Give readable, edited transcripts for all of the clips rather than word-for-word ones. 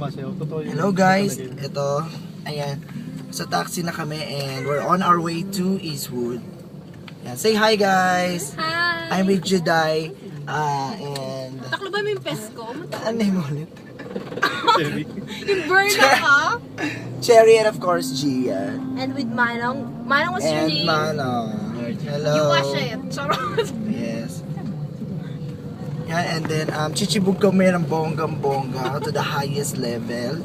sumasayaw. Totoo yun. Hello guys, ito, ayan, sa taxi na kami and we're on our way to Eastwood. Ayan, say hi guys! Hi! I'm with Juday, and... Taklo ba mo yung pesko? Ano mo ulit? Cherry. Yung burner ka? Cherry and of course Gia. And with Manong. Manong was your And name? Manong. Hello. You wash it. Charot. Yes. Yan, and then chichibog kami ng bonggang-bongga to the highest level.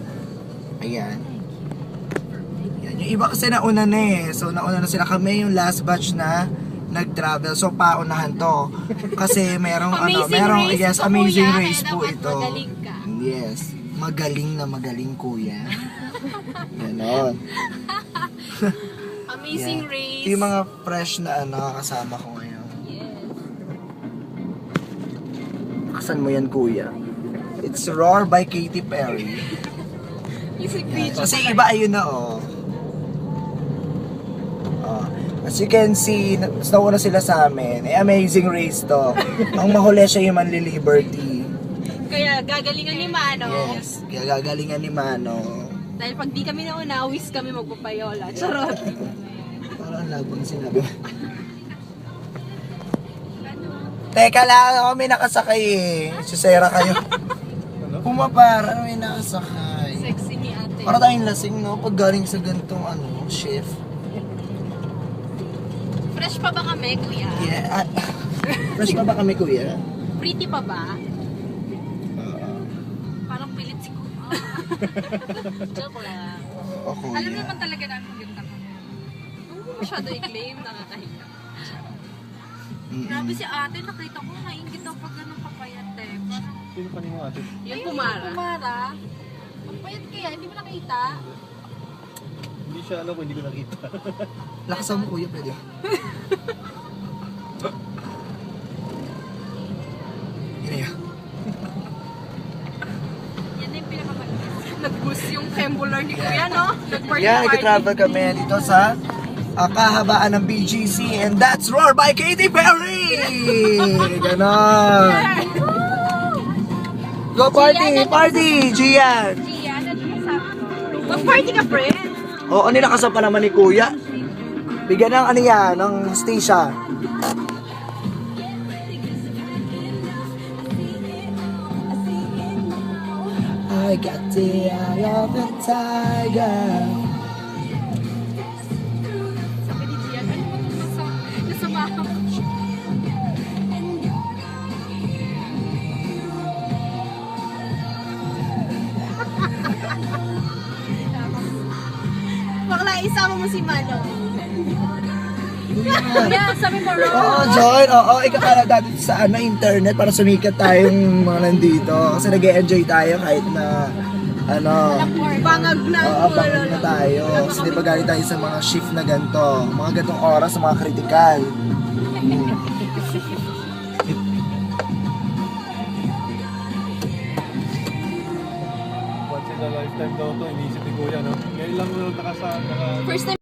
Ayan. Yan. Yung iba kasi nauna na eh. So nauna na sila, kami yung last batch na nag-travel. So paunahan to. Kasi merong merong race yes, ito, amazing kuya, race kaya po dapat ito. magaling ka. Yes. Magaling na magaling kuya. Ganon. Amazing Yan. race. Yung mga fresh na kasama ko ngayon. Saan mo yan, kuya? It's Roar by Katy Perry. Music Yan. video. Kasi iba ayun na, as you can see, nauna sila sa amin. Amazing race to. Ang mahuli siya yung Manly Liberty. Kaya gagalingan ni Manong. Yes, kaya gagalingan ni Mano. Dahil pag di kami nauna, awis kami magpapayola. Charot. Parang ang labang sinabi. Teka lang, may nakasakay eh. Susera kayo. Pumapara, may nakasakay. Sexy ni ate. Para tayong lasing, no? Pag galing sa ganitong shift. Fresh pa ba kami, kuya? Yeah. Fresh pa ba kami, kuya? Pretty pa ba? Parang pilit si kuya. Joke lang. O, kuya. Alam naman talaga namin ganda ka. Huwag mo masyado i-claim, nakakahiya. Grabe si ate, nakita ko, naingit daw pag ganun papayat eh. Parang, Sino pa ni mo ate? yung pumara. Pumara? Papayat kaya, hindi mo nakita? Hindi siya alam ko, hindi ko nakita. Lakasan mo, kuya, pwede. Yan yan. Yan na yung pinakamalinis. Nag-boost yung tembular ni kuya, no? Nag-party Yeah, nag-travel kami dito sa kahabaan ng BGC, and that's Roar by Katy Perry! Ganon! Go party! Party! Gian! Gian, ano masabi? Mag-party ka, friend! Oo, nilakasan pa naman ni Kuya. Bigyan ng ano yan, ng stisya. I got the eye of the tiger. Sabi ni Gian, ano ba ito nasamahan ko siya? Bakla, isama mo si Mano. Kuya, sabi mo, Oo, John. Oo, ikakala dati sa internet para sumikat tayong mga nandito. Kasi nag-e-enjoy tayo kahit na bangag na. pangag na tayo. Kasi di ba galing tayo sa mga shift na ganito. Mga gantong oras, sa mga critical. Once in a lifetime daw to, iniisip ni Kuya, no? Ngayon lang nung First time